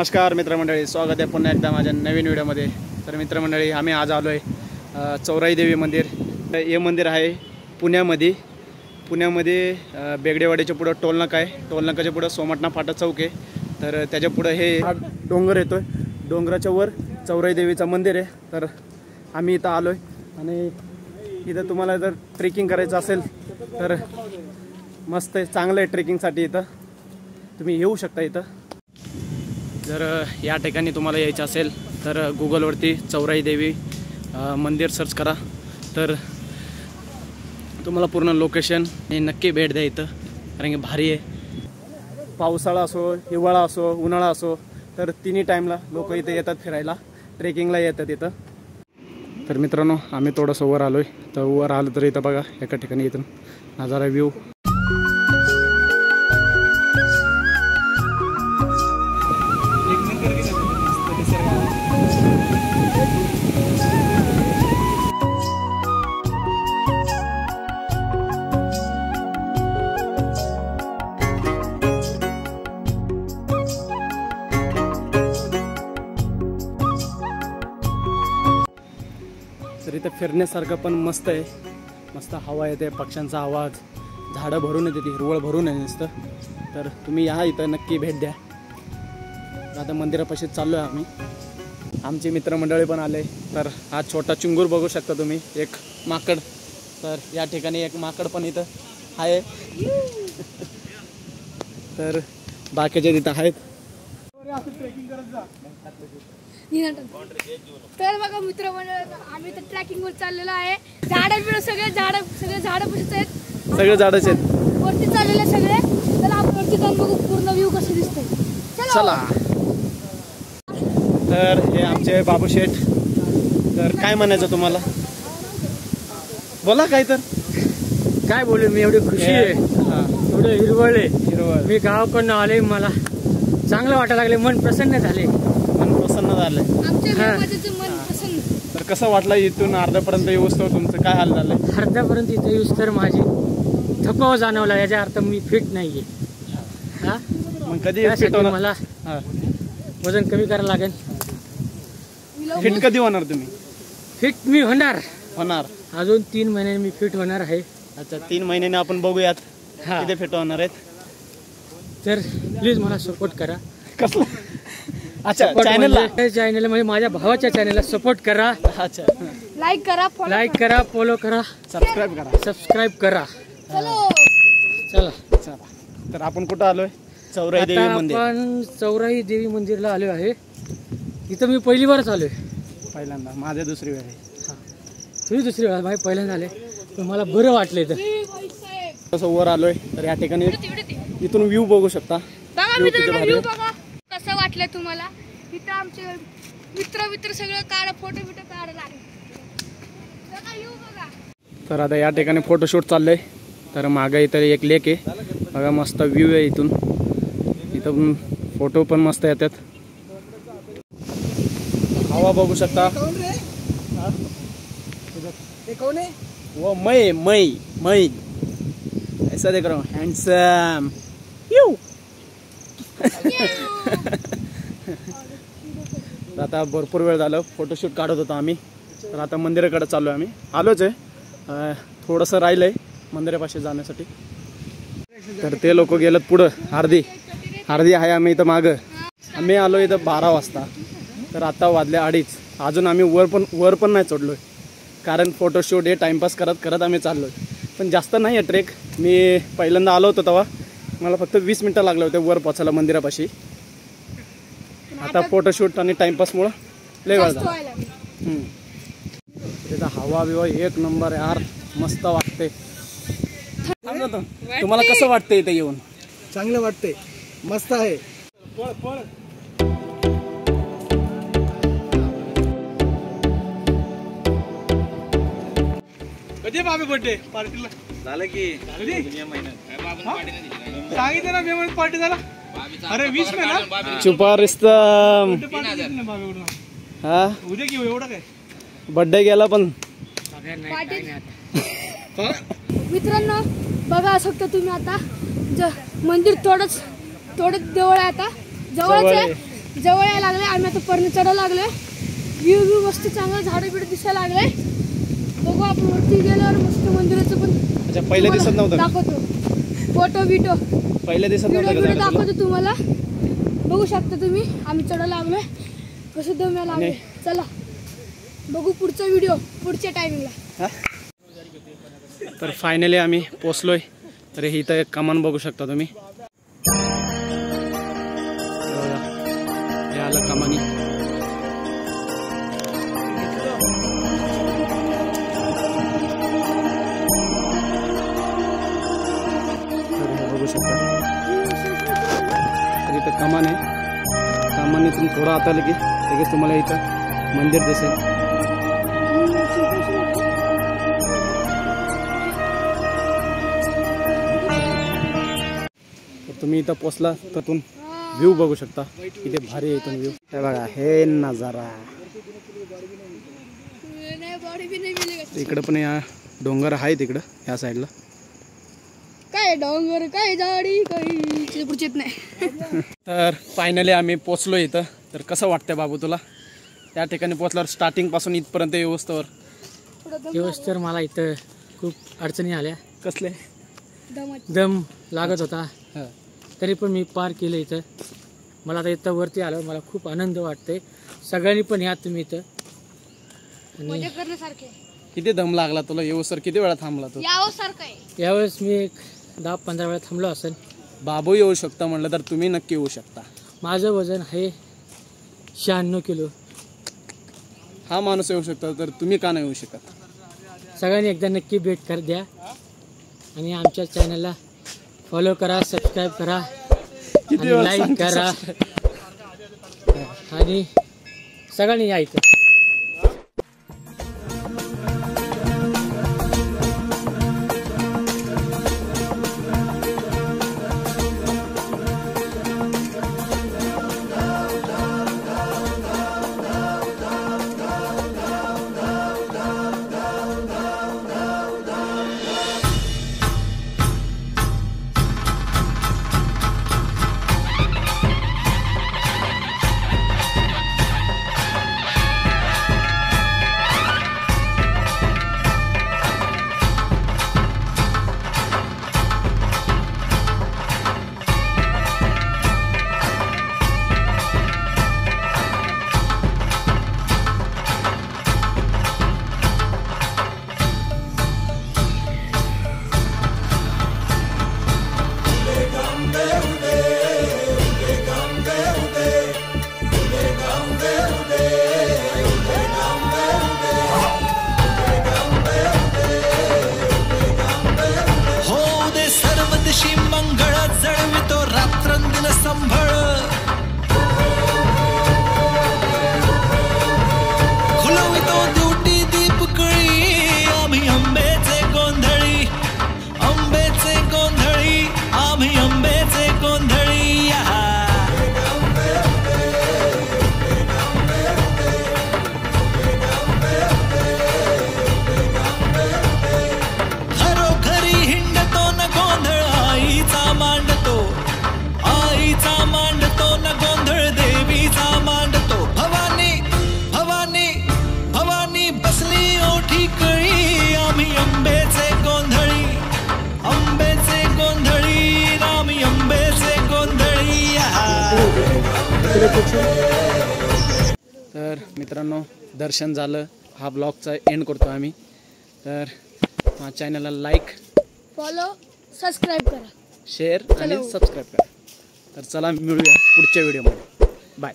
नमस्कार मित्रमंडळी, स्वागत आहे पुन्हा एकदा माझ्या नवीन व्हिडिओमध्ये। तर मित्रमंडळी, आम्ही आज आलो आहे चौराई देवी मंदिर। हे मंदिर आहे पुण्यामध्ये बेगडेवाडीच्या पुढं टोलनाका आहे। टोलनाकाच्या पुढं सोमटना फाटा चौक आहे। तर त्याच्या पुढं हे डोंगर येतोय, डोंगराच्या वर चौराई देवीचं मंदिर आहे। तर आम्ही इथं आलो आहे आणि इथं तुम्हाला जर ट्रेकिंग करायचं असेल तर मस्त आहे, चांगलं आहे ट्रेकिंगसाठी। इथं तुम्ही येऊ शकता। इथं जर या ठिकाणी तुम्हाला यायचं असेल तर गुगलवरती चौराई देवी मंदिर सर्च करा, तर तुम्हाला पूर्ण लोकेशन हे नक्की भेट द्या इथं, कारण की भारी आहे। पावसाळा असो, हिवाळा असो, उन्हाळा असो, तर तिन्ही टाईमला लोक इथे येतात फिरायला, ट्रेकिंगला येतात इथं। तर मित्रांनो, आम्ही थोडंसं वर आलो आहे। तर वर आलं तर इथं बघा, एका ठिकाणी इथून नजारा व्ह्यू तर इथं फिरण्यासारखं पण मस्त आहे, मस्त हवा येते, पक्ष्यांचा आवाज, झाडं भरून येते, हिरवळ भरून आहे नुसतं। तर तुम्ही या इथं नक्की भेट द्या। आता मंदिरापाशी चाललो आहे आम्ही, आमची मित्रमंडळी पण आले। तर हा छोटा चिंगूर बघू शकता तुम्ही, एक माकड। तर या ठिकाणी एक माकड पण इथं आहे। तर बाकीचे तिथं आहेत। तर बघा मित्रमंडळ, आम्ही तर ट्रॅकिंग वर चाललेलो आहे। झाडं सगळे झाडं पुशीच आहेत, सगळे झाडच आहेत, वरती चाललेले सगळे। तर आपण वरती जाऊन बघू पूर्ण व्ह्यू कसं दिसतंय, चला। तर हे आमचे बाबू शेठ। तर काय म्हणायचं तुम्हाला, बोला काय। तर काय बोलू मी, एवढी खुशी आहे, एवढं हिरवळ आहे। मी गावाकडून आले, मला चांगलं वाटायला लागले, मन प्रसन्न झाले, मन प्रसन्न झालंय। मन प्रसन्न। तर कसं वाटलं इथून अर्ध्यापर्यंत येऊस तर तुमचं काय हाल झालंय? अर्ध्यापर्यंत इथे येऊस तर माझी थकवा जाणवला, याच्या अर्थ मी फिट नाहीये। हा, मग कधी फिट होणार? मला वजन कमी करायला लागेल। फिट कधी होणार तुम्ही? फिट मी होणार अजून 3 महिन्यांनी मी फिट होणार आहे। अच्छा, 3 महिन्याने आपण बघूयात किती फिट होणार आहेत। तर प्लीज मला सपोर्ट करा। कसं? अच्छा, चॅनल म्हणजे माझ्या भावाच्या चॅनलला सपोर्ट करा। अच्छा, लाईक करा, फॉलो करा, सबस्क्राईब करा। चला। तर आपण कुठं आलोय? चौराई देवी मंदिर। आपण चौराई देवी मंदिरला आलो आहे। इथं मी पहिली बारच आलोय, पहिल्यांदा, माझ्या दुसरी वेळ आहे। तुम्ही दुसरी वेळा, माझी पहिल्यांदा आले, तर मला बरं वाटलं इथं। तसं वर आलोय, तर या ठिकाणी इथून व्ह्यू बघू शकता। व्ह्यू बघा कसं वाटलं तुम्हाला। इथं आमचे मित्र सगळं फोटो काढायला आले। तर आता या ठिकाणी फोटोशूट चाललंय। तर मागे इथं एक लेक आहे बघा, मस्त व्ह्यू आहे इथून फोटो पण मस्त येतात। हवा बघू शकता। वो मैं ऐसा देख रहा हूँ, हैंडसम। आता भरपूर वेळ झालं फोटोशूट काढत होतो आम्ही। तर आता मंदिराकडे चाललो आम्ही, आलोच आहे, थोडंसं राहिलंय मंदिरापाशी जाण्यासाठी। तर ते लोक गेलं पुढं, अर्धी आहे, आम्ही इथं मागं। आम्ही आलो इथं 12 वाजता, तर आता वाजले 2:30। अजून आम्ही वर पण नाही चढलोय, कारण फोटोशूट हे टाइमपास करत आम्ही चाललोय। पण जास्त नाही आहे ट्रेक, मी पहिल्यांदा आलो होतो तेव्हा मला फक्त 20 मिनटं लागले होते वर पोचायला मंदिरापाशी। आता फोटोशूट आणि टाइमपासमुळं लय वेळ झाला। तिथं हवा बिवा एक नंबर यार, मस्त वाटते। तुम्हाला कसं वाटतंय इथे येऊन? चांगलं वाटतंय, मस्त आहे। कधी बाबा बर्थडे पार्टीला झालं की सांगितलं ना, मेमरी पार्टी झाला। अरे 20 मे ना, छुपा रिश्ता। हा, उद्या घेऊ, एवढं काय बर्थडे गेला पण। मित्रांनो बघा शकता तुम्ही, आता मंदिर थोडंच जवळ आहे, आता जवळच आहे। जवळ यायला लागले. आम्ही आता पर्यंत चढायला लागलोय. व्ह्यू मस्त चांगलं झाडं बिडं दिसायला लागलंय. बघू आपण वरती गेल्यावर मस्त मंदिराचं पण अच्छा पहिले दिसत नव्हतं का? दाखवतो. फोटो बिटो पहिले दिसत व्हिडिओ नव्हतं का बिडिओ झाड तुला? दाखवतो तुम्हाला. बघू शकता तुम्ही. आम्ही चढायला लागलोय. कसं दम यायला लागले. चला बघू पुढचा व्हिडिओ पुढच्या टायमिंगला. तर फायनली आम्ही पोचलोय. तर ही इथं एक कमान बघू शकता तुम्ही. हे आलं कमानी. तर हे बघू शकता. तर इथं कमान आहे. कमानीतून थोडं आत आलं की लगेच तुम्हाला इथं मंदिर दिसेल. तुम्ही इथं पोचला तर तुम्ही व्ह्यू बघू शकता. किती भारी आहे इथून व्ह्यू. हे बघा हे नजारा. इकडं पण या डोंगर आहे तिकडं ह्या साईडला. काय डोंगर काय झाडी काही पुढचेत नाही. तर फायनली आम्ही पोचलो इथं. तर कसं वाटतंय बाबू तुला त्या ठिकाणी पोचल्यावर स्टार्टिंग पासून इथपर्यंत व्यवस्थेवर? तर मला इथं खूप अडचणी आल्या. कसले? दम लागत होता. हां. तरी पण मी पार केलं इथं. मला आता इथं वरती आलं. मला खूप आनंद वाटतंय. सगळ्यांनी पण या तुम्ही इथं. आणि मजा करण्यासारखे. किती दम लागला तुला येऊसर? किती वेळा थांबला तू? यावं सारखं आहे. यावेळेस मी एक 10-15 वेळा थांबलो असेल. बाबू येऊ शकता म्हणलं तर तुम्ही नक्की येऊ शकता. माझं वजन आहे 96 किलो. हा माणूस येऊ शकता तर तुम्ही का नाही येऊ शकत? सगळ्यांनी एकदा नक्की भेट कर द्या. आणि आमच्या चॅनलला फॉलो करा, सबस्क्राईब करा आणि लाईक करा. आणि सगळ्यांनी या इथं. तर मित्रांनो दर्शन झालं. हा ब्लॉगचा एंड करतो आम्ही. तर माझ्या चॅनलला लाईक, फॉलो, सबस्क्राईब करा, शेअर आणि सबस्क्राईब करा. तर चला मिळूया पुढच्या व्हिडिओमध्ये. बाय.